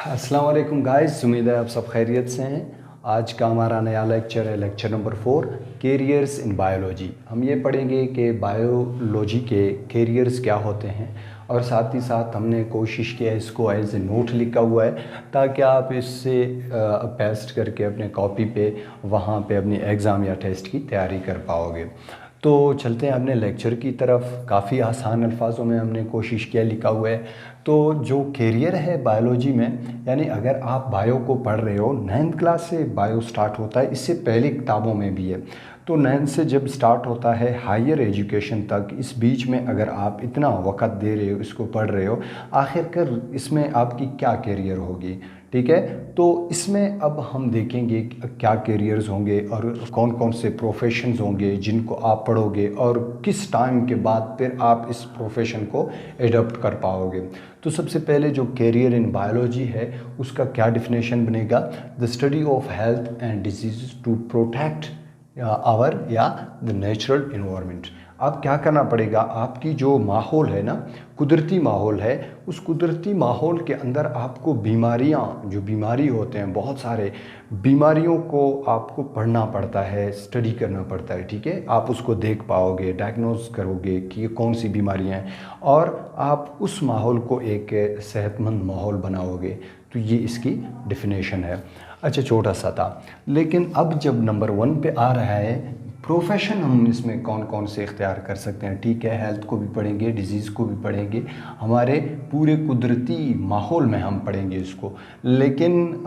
अस्सलाम वालेकुम गाइस, उम्मीद है आप सब खैरियत से हैं। आज का हमारा नया लेक्चर है lecture number 4, carriers in biology. हम ये पढ़ेंगे कि बायोलॉजी के कैरियर्स क्या होते हैं और साथ ही साथ हमने कोशिश किया है इसको एज ए नोट लिखा हुआ है ताकि आप इससे पेस्ट करके अपने कॉपी पे वहाँ पे अपनी एग्ज़ाम या टेस्ट की तैयारी कर पाओगे। तो चलते हैं अपने लेक्चर की तरफ। काफ़ी आसान अल्फाजों में हमने कोशिश किया लिखा हुआ है। तो जो कैरियर है बायोलॉजी में, यानी अगर आप बायो को पढ़ रहे हो, 9th क्लास से बायो स्टार्ट होता है, इससे पहले किताबों में भी है। तो 9th से जब स्टार्ट होता है हायर एजुकेशन तक, इस बीच में अगर आप इतना वक्त दे रहे हो, इसको पढ़ रहे हो, आखिरकार इसमें आपकी क्या कैरियर होगी। ठीक है, तो इसमें अब हम देखेंगे क्या कैरियर्स होंगे और कौन कौन से प्रोफेशंस होंगे जिनको आप पढ़ोगे और किस टाइम के बाद फिर आप इस प्रोफेशन को एडॉप्ट कर पाओगे। तो सबसे पहले जो कैरियर इन बायोलॉजी है उसका क्या डिफिनेशन बनेगा? The study of health and disease to protect our या द नेचुरल इन्वायरमेंट। अब क्या करना पड़ेगा, आपकी जो माहौल है ना, कुदरती माहौल है, उस कुदरती माहौल के अंदर आपको बीमारियां, जो बीमारी होते हैं, बहुत सारे बीमारियों को आपको पढ़ना पड़ता है, स्टडी करना पड़ता है। ठीक है, आप उसको देख पाओगे, डायग्नोज करोगे कि ये कौन सी बीमारियां हैं और आप उस माहौल को एक सेहतमंद माहौल बनाओगे। तो ये इसकी डिफिनेशन है। अच्छा, छोटा सा था, लेकिन अब जब नंबर 1 पे आ रहा है प्रोफेशन, हम इसमें कौन कौन से इख्तियार कर सकते हैं। ठीक है, हेल्थ को भी पढ़ेंगे, डिजीज़ को भी पढ़ेंगे, हमारे पूरे कुदरती माहौल में हम पढ़ेंगे इसको। लेकिन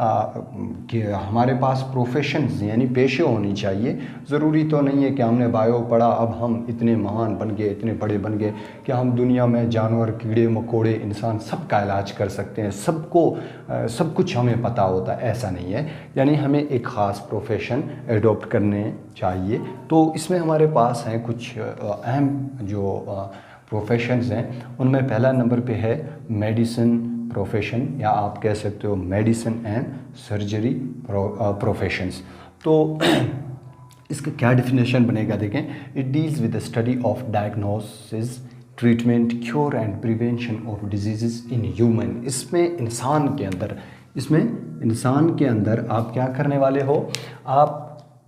कि हमारे पास प्रोफेशंस यानी पेशे होनी चाहिए। ज़रूरी तो नहीं है कि हमने बायो पढ़ा अब हम इतने महान बन गए, इतने बड़े बन गए कि हम दुनिया में जानवर, कीड़े मकोड़े, इंसान सब का इलाज कर सकते हैं, सब कुछ हमें पता होता है। ऐसा नहीं है, यानी हमें एक ख़ास प्रोफेशन एडॉप्ट करने चाहिए। तो इसमें हमारे पास हैं कुछ अहम जो प्रोफेशंस हैं, उनमें पहला नंबर पे है मेडिसिन प्रोफेशन, या आप कह सकते हो मेडिसिन एंड सर्जरी प्रोफेशंस। तो इसका क्या डिफिनेशन बनेगा, देखें। It deals with the study of diagnosis, treatment, cure and prevention of disease in human. इसमें इंसान के अंदर आप क्या करने वाले हो, आप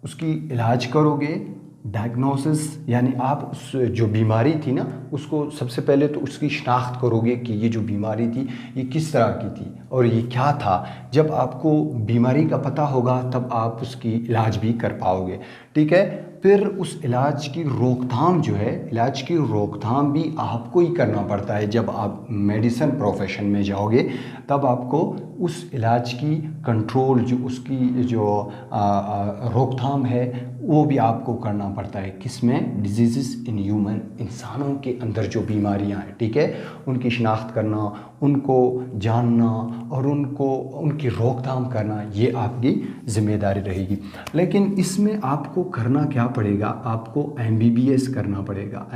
उसकी इलाज करोगे। डायग्नोसिस यानी आप उस जो बीमारी थी ना, उसको सबसे पहले तो उसकी शनाख्त करोगे कि ये जो बीमारी थी ये किस तरह की थी और ये क्या था। जब आपको बीमारी का पता होगा तब आप उसकी इलाज भी कर पाओगे। ठीक है, फिर उस इलाज की रोकथाम जो है, इलाज की रोकथाम भी आपको ही करना पड़ता है। जब आप मेडिसिन प्रोफेशन में जाओगे तब आपको उस इलाज की कंट्रोल, जो उसकी जो रोकथाम है, वो भी आपको करना पड़ता है। किसमें? डिजीज़ इन ह्यूमन, इंसानों के अंदर जो बीमारियां हैं, ठीक है, उनकी शनाख्त करना, उनको जानना और उनकी रोकथाम करना, ये आपकी ज़िम्मेदारी रहेगी। लेकिन इसमें आपको करना क्या पड़ेगा, आपको MBBS करना पड़ेगा।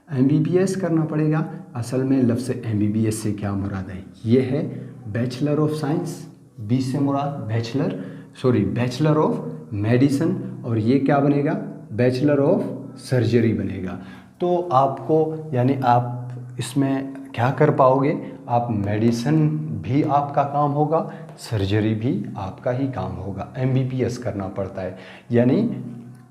MBBS करना पड़ेगा। असल में लफ्ज़ MBBS से क्या मुराद है? ये है बैचलर ऑफ साइंस, बी से मुराद बैचलर ऑफ मेडिसिन, और ये क्या बनेगा? बैचलर ऑफ सर्जरी बनेगा। तो आपको, यानी आप इसमें क्या कर पाओगे, आप मेडिसिन भी आपका काम होगा, सर्जरी भी आपका ही काम होगा। MBBS करना पड़ता है, यानी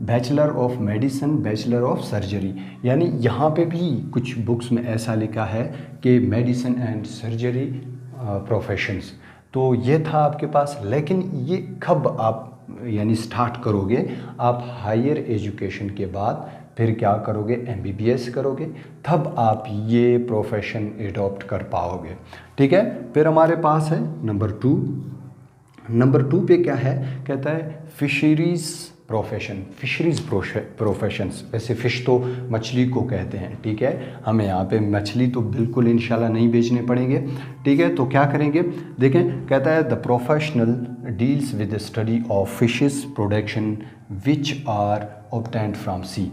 bachelor of medicine, bachelor of surgery. यानी यहाँ पे भी कुछ बुक्स में ऐसा लिखा है कि मेडिसिन एंड सर्जरी प्रोफेशंस। तो ये था आपके पास, लेकिन ये कब आप यानी स्टार्ट करोगे? आप हायर एजुकेशन के बाद फिर क्या करोगे? MBBS करोगे, तब आप ये प्रोफेशन एडॉप्ट कर पाओगे। ठीक है, फिर हमारे पास है नंबर 2 पे क्या है, कहता है फिशरीज़ प्रोफेशन, फिशरीज़ प्रोफेशंस। वैसे फ़िश तो मछली को कहते हैं, ठीक है, हमें यहाँ पे मछली तो बिल्कुल इंशाल्लाह नहीं बेचने पड़ेंगे। ठीक है, तो क्या करेंगे, देखें, कहता है the professional deals with the study of fishes production which are obtained from sea.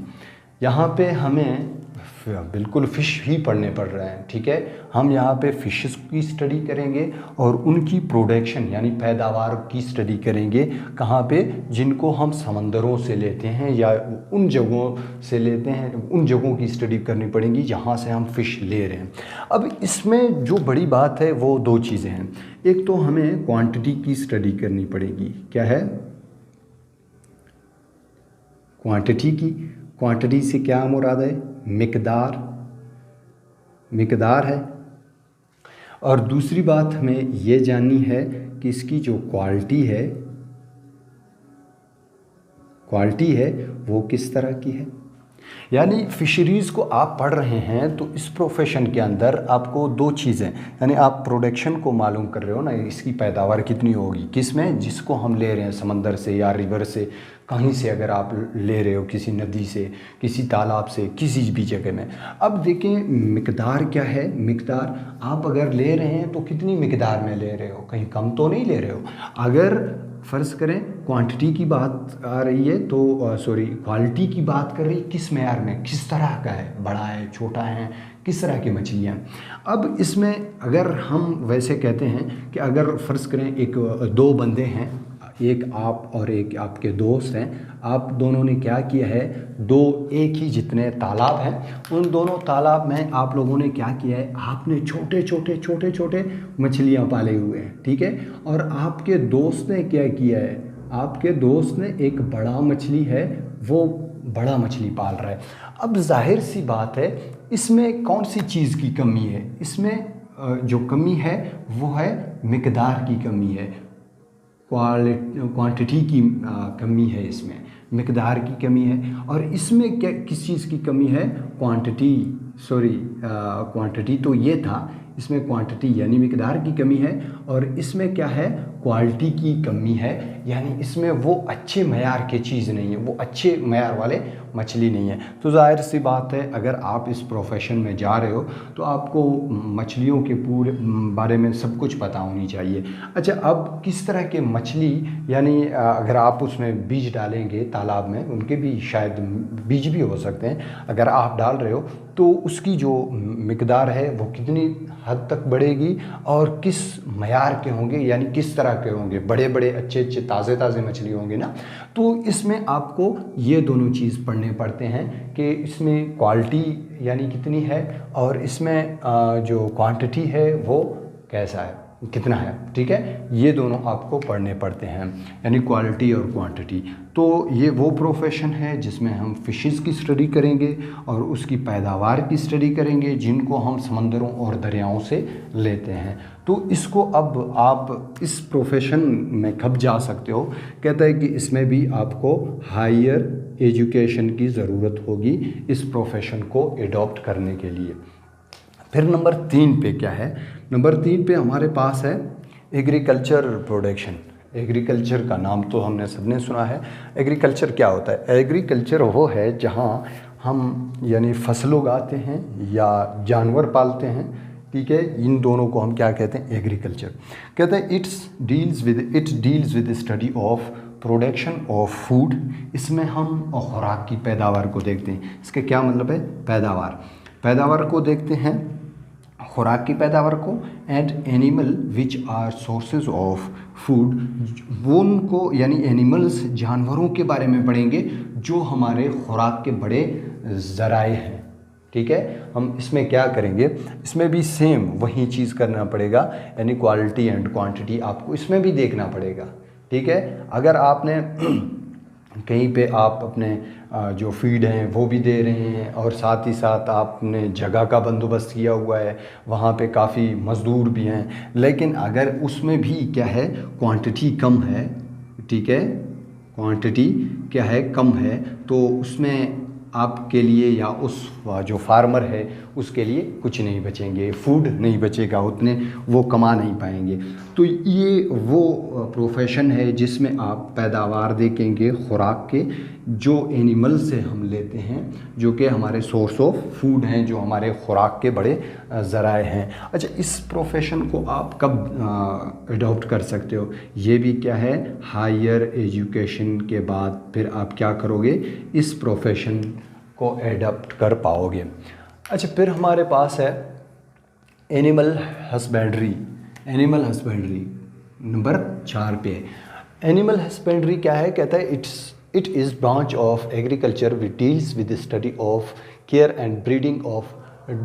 यहाँ पे हमें बिल्कुल फ़िश ही पढ़ने पड़ रहे हैं, ठीक है। हम यहाँ पे फ़िशेस की स्टडी करेंगे और उनकी प्रोडक्शन यानी पैदावार की स्टडी करेंगे। कहाँ पे? जिनको हम समंदरों से लेते हैं या उन जगहों से लेते हैं, उन जगहों की स्टडी करनी पड़ेगी जहाँ से हम फ़िश ले रहे हैं। अब इसमें जो बड़ी बात है वो दो चीज़ें हैं। एक तो हमें क्वांटिटी की स्टडी करनी पड़ेगी। क्या है? क्वांटिटी की। क्वांटिटी से क्या मुराद है? मिकदार है। और दूसरी बात हमें ये जाननी है कि इसकी जो क्वालिटी है वो किस तरह की है। यानी फ़िशरीज़ को आप पढ़ रहे हैं तो इस प्रोफेशन के अंदर आपको दो चीज़ें, यानी आप प्रोडक्शन को मालूम कर रहे हो ना, इसकी पैदावार कितनी होगी, किस में, जिसको हम ले रहे हैं समंदर से या रिवर से, कहीं से अगर आप ले रहे हो, किसी नदी से, किसी तालाब से, किसी भी जगह में। अब देखें मिकदार क्या है। मिकदार आप अगर ले रहे हैं तो कितनी मिकदार में ले रहे हो, कहीं कम तो नहीं ले रहे हो। अगर फ़र्ज़ करें क्वांटिटी की बात आ रही है तो क्वालिटी की बात कर रही है, किस मेयार में, किस तरह का है, बड़ा है, छोटा है, किस तरह की मछलियाँ। अब इसमें अगर हम वैसे कहते हैं कि अगर फ़र्ज़ करें एक दो बंदे हैं, एक आप और एक आपके दोस्त हैं, आप दोनों ने क्या किया है, दो एक ही जितने तालाब हैं, उन दोनों तालाब में आप लोगों ने क्या किया है, आपने छोटे छोटे मछलियाँ पाले हुए हैं, ठीक है। और आपके दोस्त ने क्या किया है, आपके दोस्त ने एक बड़ा मछली है, वो बड़ा मछली पाल रहा है। अब जाहिर सी बात है, इसमें कौन सी चीज़ की कमी है? इसमें जो कमी है वो है मिकदार की कमी है, क्वांटिटी की कमी है, इसमें मिकदार की कमी है। और इसमें क्या, किस चीज़ की कमी है? क्वांटिटी तो ये था, इसमें क्वांटिटी यानी मिकदार की कमी है, और इसमें क्या है, क्वालिटी की कमी है, यानी इसमें वो अच्छे मयार की चीज़ नहीं है, वो अच्छे मयार वाले मछली नहीं है। तो जाहिर सी बात है, अगर आप इस प्रोफेशन में जा रहे हो तो आपको मछलियों के पूरे बारे में सब कुछ पता होनी चाहिए। अच्छा, अब किस तरह के मछली, यानी अगर आप उसमें बीज डालेंगे तालाब में, उनके भी शायद बीज भी हो सकते हैं, अगर आप डाल रहे हो तो उसकी जो मिकदार है वो कितनी हद तक बढ़ेगी और किस मयार के होंगे, यानी किस तरह के होंगे, बड़े बड़े अच्छे ताज़े मछली होंगे ना। तो इसमें आपको ये दोनों चीज़ पढ़ने पड़ते हैं कि इसमें क्वालिटी यानी कितनी है और इसमें जो क्वांटिटी है वो कैसा है, कितना है, ठीक है। ये दोनों आपको पढ़ने पड़ते हैं, यानी क्वालिटी और क्वांटिटी। तो ये वो प्रोफेशन है जिसमें हम फ़िशेस की स्टडी करेंगे और उसकी पैदावार की स्टडी करेंगे, जिनको हम समंदरों और दरियाओं से लेते हैं। तो इसको अब आप इस प्रोफेशन में कब जा सकते हो? कहता है कि इसमें भी आपको हायर एजुकेशन की ज़रूरत होगी इस प्रोफेशन को एडॉप्ट करने के लिए। फिर नंबर 3 पे क्या है? नंबर 3 पे हमारे पास है एग्रीकल्चर प्रोडक्शन। एग्रीकल्चर का नाम तो हमने सबने सुना है। एग्रीकल्चर क्या होता है? एग्रीकल्चर वो है जहाँ हम यानी फसल उगाते हैं या जानवर पालते हैं, ठीक है। इन दोनों को हम क्या कहते हैं? एग्रीकल्चर। कहते हैं it deals with study of production of food. इसमें हम खुराक की पैदावार को देखते हैं। इसका क्या मतलब है? पैदावार को देखते हैं, खुराक की पैदावार को, and animal which are sources of food. वो उनको यानी एनिमल्स, जानवरों के बारे में पढ़ेंगे जो हमारे खुराक के बड़े ज़राए हैं, ठीक है। हम इसमें क्या करेंगे? इसमें भी सेम वही चीज़ करना पड़ेगा, यानी क्वालिटी एंड क्वांटिटी आपको इसमें भी देखना पड़ेगा, ठीक है। अगर आपने कहीं पे आप अपने जो फीड हैं वो भी दे रहे हैं और साथ ही साथ आपने जगह का बंदोबस्त किया हुआ है, वहाँ पे काफ़ी मज़दूर भी हैं, लेकिन अगर उसमें भी क्या है, क्वांटिटी कम है, ठीक है, क्वांटिटी क्या है, कम है, तो उसमें आपके लिए या उस जो फार्मर है उसके लिए कुछ नहीं बचेंगे, फूड नहीं बचेगा, उतने वो कमा नहीं पाएंगे। तो ये वो प्रोफेशन है जिसमें आप पैदावार देखेंगे खुराक के, जो एनिमल से हम लेते हैं, जो कि हमारे सोर्स ऑफ फूड हैं, जो हमारे खुराक के बड़े ज़राए हैं। अच्छा, इस प्रोफेशन को आप कब अडॉप्ट कर सकते हो? ये भी क्या है, हायर एजुकेशन के बाद फिर आप क्या करोगे, इस प्रोफेशन को एडॉप्ट कर पाओगे। अच्छा, फिर हमारे पास है animal husbandry. Animal husbandry number 4 पे। एनिमल हस्बेंड्री क्या है? कहता है it is branch of agriculture which deals with study of care and breeding of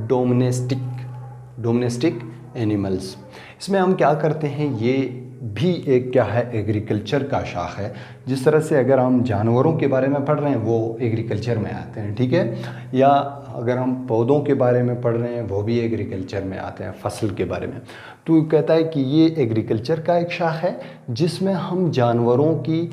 domestic animals. इसमें हम क्या करते हैं, ये भी एक क्या है, एग्रीकल्चर का शाख है। जिस तरह से अगर हम जानवरों के बारे में पढ़ रहे हैं वो एग्रीकल्चर में आते हैं, ठीक है, या अगर हम पौधों के बारे में पढ़ रहे हैं वो भी एग्रीकल्चर में आते हैं, फसल के बारे में। तो कहता है कि ये एग्रीकल्चर का एक शाख है जिसमें हम जानवरों की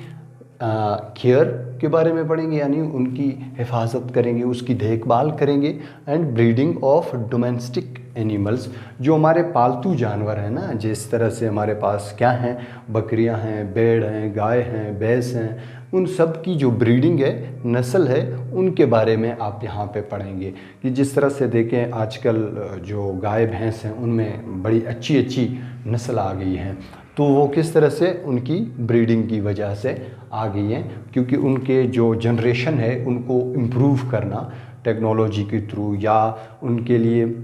केयर के बारे में पढ़ेंगे, यानी उनकी हिफाजत करेंगे, उसकी देखभाल करेंगे, and breeding of domestic animals, जो हमारे पालतू जानवर हैं ना, जिस तरह से हमारे पास क्या हैं, बकरियां हैं, भेड़ हैं, गाय हैं, भैंस हैं, उन सब की जो ब्रीडिंग है, नस्ल है, उनके बारे में आप यहाँ पे पढ़ेंगे। कि जिस तरह से देखें आजकल जो गाय भैंस हैं उनमें बड़ी अच्छी अच्छी नस्ल आ गई हैं, तो वो किस तरह से उनकी ब्रीडिंग की वजह से आ गई हैं, क्योंकि उनके जो जनरेशन है उनको इम्प्रूव करना टेक्नोलॉजी के थ्रू, या उनके लिए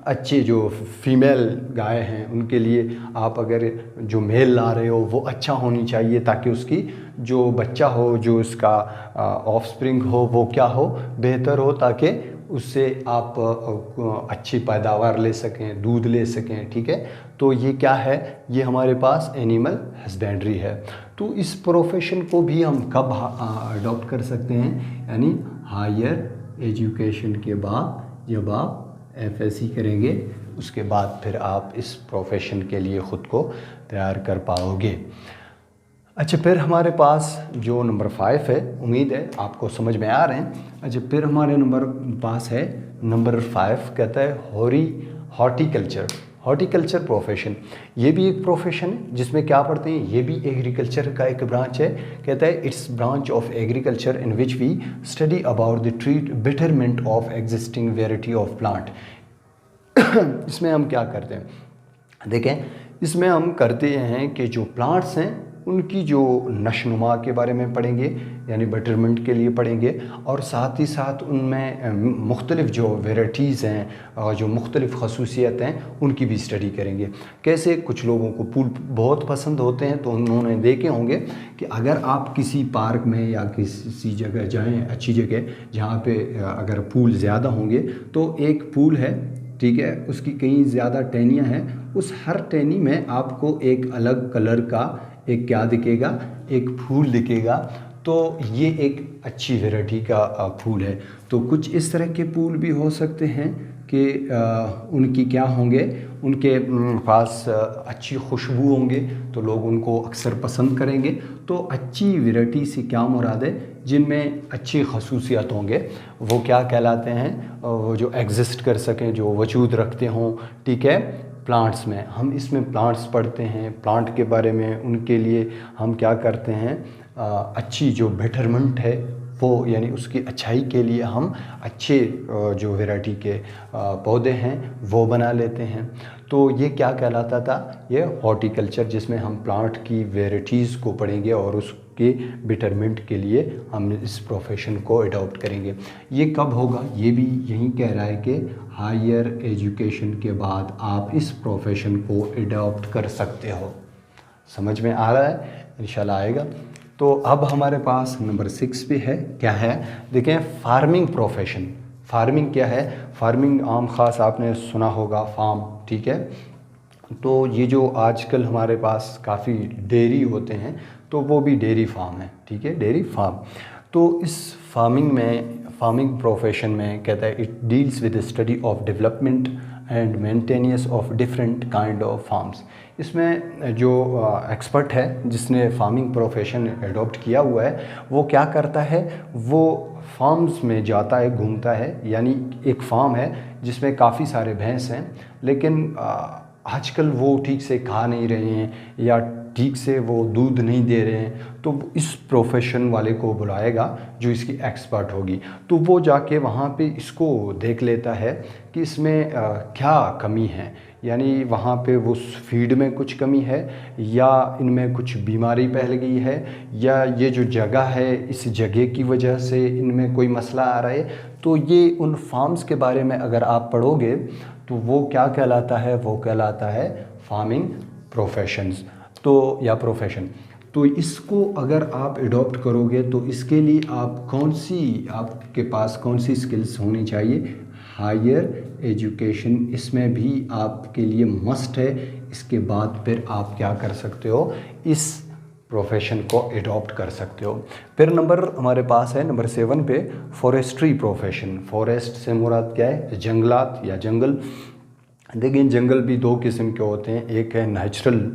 अच्छे जो फीमेल गाय हैं उनके लिए आप अगर जो मेल ला रहे हो वो अच्छा होनी चाहिए, ताकि उसकी जो बच्चा हो, जो उसका ऑफस्प्रिंग हो, वो क्या हो, बेहतर हो, ताकि उससे आप अच्छी पैदावार ले सकें, दूध ले सकें, ठीक है। तो ये क्या है, ये हमारे पास एनिमल हस्बेंड्री है। तो इस प्रोफेशन को भी हम कब अडॉप्ट कर सकते हैं, यानी हायर एजुकेशन के बाद जब आप एफएससी करेंगे, उसके बाद फिर आप इस प्रोफेशन के लिए ख़ुद को तैयार कर पाओगे। अच्छा, फिर हमारे पास जो नंबर 5 है, उम्मीद है आपको समझ में आ रहे हैं। अच्छा, फिर हमारे पास है नंबर 5, कहता है हॉर्टिकल्चर। हॉर्टिकल्चर प्रोफेशन, ये भी एक प्रोफेशन है जिसमें क्या पढ़ते हैं, ये भी एग्रीकल्चर का एक ब्रांच है। कहता है it's branch of agriculture in which we study about the treat betterment of existing variety of plant. इसमें हम क्या करते हैं, देखें, इसमें हम करते हैं कि जो प्लांट्स हैं उनकी जो नशनुमा के बारे में पढ़ेंगे, यानी बेटरमेंट के लिए पढ़ेंगे, और साथ ही साथ उनमें मुख्तलिफ़ जो वेराइटीज़ हैं, जो मुख्तलिफ़ खसूसियत हैं, उनकी भी स्टडी करेंगे। कैसे, कुछ लोगों को फूल बहुत पसंद होते हैं, तो उन्होंने देखे होंगे कि अगर आप किसी पार्क में या किसी जगह जाएं, अच्छी जगह जहाँ पे अगर फूल ज़्यादा होंगे, तो एक फूल है, ठीक है, उसकी कई ज़्यादा टहनियाँ हैं, उस हर टहनी में आपको एक अलग कलर का एक क्या दिखेगा, एक फूल दिखेगा। तो ये एक अच्छी वैरायटी का फूल है। तो कुछ इस तरह के फूल भी हो सकते हैं कि उनकी क्या होंगे, उनके पास अच्छी खुशबू होंगे, तो लोग उनको अक्सर पसंद करेंगे। तो अच्छी वैरायटी से क्या मुराद है, जिनमें अच्छी खसूसियत होंगे, वो क्या कहलाते हैं, वो जो एग्जिस्ट कर सकें, जो वजूद रखते हों, ठीक है, प्लांट्स में। हम इसमें प्लांट्स पढ़ते हैं, प्लांट के बारे में, उनके लिए हम क्या करते हैं, अच्छी जो बेटरमेंट है वो, यानी उसकी अच्छाई के लिए हम अच्छे जो वैरायटी के पौधे हैं वो बना लेते हैं। तो ये क्या कहलाता था, ये हॉर्टिकल्चर, जिसमें हम प्लांट की वैरायटीज़ को पढ़ेंगे और उसके बेटरमेंट के लिए हम इस प्रोफेशन को अडॉप्ट करेंगे। ये कब होगा, ये भी यही कह रहा है कि हायर एजुकेशन के बाद आप इस प्रोफेशन को अडॉप्ट कर सकते हो। समझ में आ रहा है, इंशाल्लाह आएगा। तो अब हमारे पास नंबर 6 पे है, क्या है, देखें, फार्मिंग प्रोफेशन। फार्मिंग क्या है, फार्मिंग आम ख़ास आपने सुना होगा, फार्म, ठीक है। तो ये जो आजकल हमारे पास काफ़ी डेयरी होते हैं, तो वो भी डेयरी फार्म है, ठीक है, डेयरी फार्म। तो इस फार्मिंग प्रोफेशन में कहता है it deals with study of development and maintenance of different kind of farms. इसमें जो एक्सपर्ट है जिसने फार्मिंग प्रोफेशन एडॉप्ट किया हुआ है, वो क्या करता है, वो फार्म्स में जाता है, घूमता है, यानी एक फार्म है जिसमें काफ़ी सारे भैंस हैं, लेकिन आजकल वो ठीक से खा नहीं रहे हैं या ठीक से वो दूध नहीं दे रहे हैं, तो इस प्रोफेशन वाले को बुलाएगा जो इसकी एक्सपर्ट होगी। तो वो जाके वहाँ पे इसको देख लेता है कि इसमें क्या कमी है, यानी वहाँ पे वो फीड में कुछ कमी है या इनमें कुछ बीमारी फैल गई है या ये जो जगह है इस जगह की वजह से इनमें कोई मसला आ रहा है। तो ये उन फार्म्स के बारे में अगर आप पढ़ोगे तो वो क्या कहलाता है, वो कहलाता है फार्मिंग प्रोफेशंस तो या प्रोफेशन। तो इसको अगर आप एडॉप्ट करोगे तो इसके लिए आपके पास कौन सी स्किल्स होनी चाहिए, हायर एजुकेशन इसमें भी आपके लिए मस्ट है। इसके बाद फिर आप क्या कर सकते हो, इस प्रोफेशन को एडॉप्ट कर सकते हो। फिर नंबर हमारे पास है नंबर 7 पे फॉरेस्ट्री प्रोफेशन। फॉरेस्ट से मुराद क्या है, जंगलात या जंगल। देखिए जंगल भी दो किस्म के होते हैं, एक है नेचुरल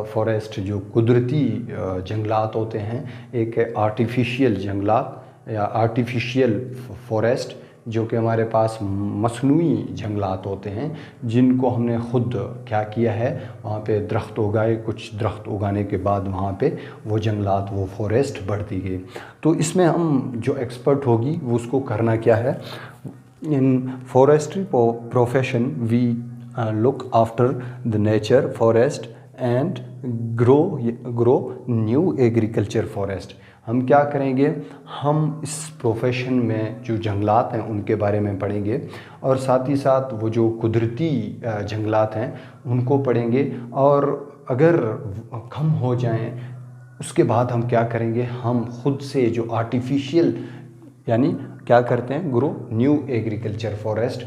फॉरेस्ट जो कुदरती जंगलात होते हैं, एक है आर्टिफिशियल जंगलात या आर्टिफिशियल फॉरेस्ट जो कि हमारे पास मसनूई जंगलात होते हैं जिनको हमने ख़ुद क्या किया है, वहाँ पे दरख्त उगाए, कुछ दरख्त उगाने के बाद वहाँ पे वो जंगलात वो फॉरेस्ट बढ़ती गई। तो इसमें हम जो एक्सपर्ट होगी वो उसको करना क्या है, in forestry profession we look after the nature forest and grow new agriculture forest. हम क्या करेंगे, हम इस प्रोफेशन में जो जंगलात हैं उनके बारे में पढ़ेंगे और साथ ही साथ वो जो कुदरती जंगलात हैं उनको पढ़ेंगे, और अगर कम हो जाएं उसके बाद हम क्या करेंगे, हम खुद से जो आर्टिफिशियल यानी क्या करते हैं, ग्रो न्यू एग्रीकल्चर फॉरेस्ट,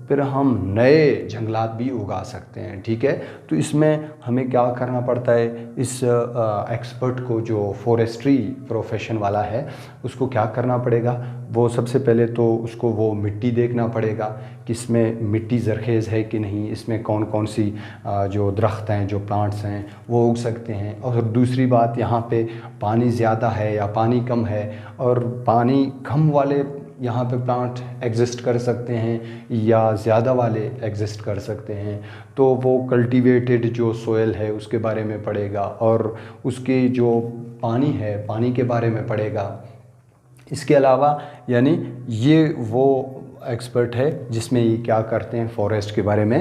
फिर हम नए जंगलात भी उगा सकते हैं। ठीक है, तो इसमें हमें क्या करना पड़ता है, इस एक्सपर्ट को जो फॉरेस्ट्री प्रोफेशन वाला है उसको क्या करना पड़ेगा, वो सबसे पहले तो उसको वो मिट्टी देखना पड़ेगा कि इसमें मिट्टी ज़रखेज़ है कि नहीं, इसमें कौन कौन सी जो दरख्त हैं, जो प्लांट्स हैं वो उग सकते हैं। और दूसरी बात, यहाँ पे पानी ज़्यादा है या पानी कम है, और पानी कम वाले यहाँ पे प्लांट एग्जिस्ट कर सकते हैं या ज़्यादा वाले एग्जिस्ट कर सकते हैं। तो वो कल्टीवेटेड जो सोयल है उसके बारे में पढ़ेगा और उसके जो पानी है पानी के बारे में पढ़ेगा। इसके अलावा यानी ये वो एक्सपर्ट है जिसमें ये क्या करते हैं, फॉरेस्ट के बारे में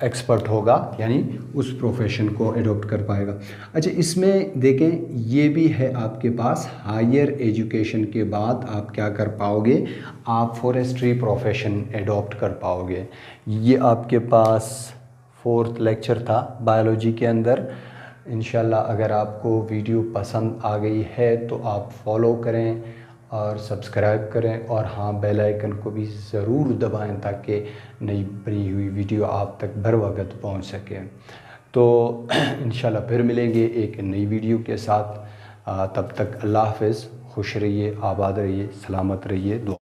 एक्सपर्ट होगा, यानी उस प्रोफेशन को एडॉप्ट कर पाएगा। अच्छा, इसमें देखें ये भी है आपके पास, हायर एजुकेशन के बाद आप क्या कर पाओगे, आप फॉरेस्ट्री प्रोफेशन एडॉप्ट कर पाओगे। ये आपके पास 4th लेक्चर था बायोलॉजी के अंदर। इंशाल्लाह अगर आपको वीडियो पसंद आ गई है तो आप फॉलो करें और सब्सक्राइब करें, और हाँ बेल आइकन को भी ज़रूर दबाएं ताकि नई बनी हुई वीडियो आप तक बर वक्त पहुँच सके। तो इंशाल्लाह फिर मिलेंगे एक नई वीडियो के साथ। तब तक अल्लाह हाफ़िज़, खुश रहिए, आबाद रहिए, सलामत रहिए, दुआ।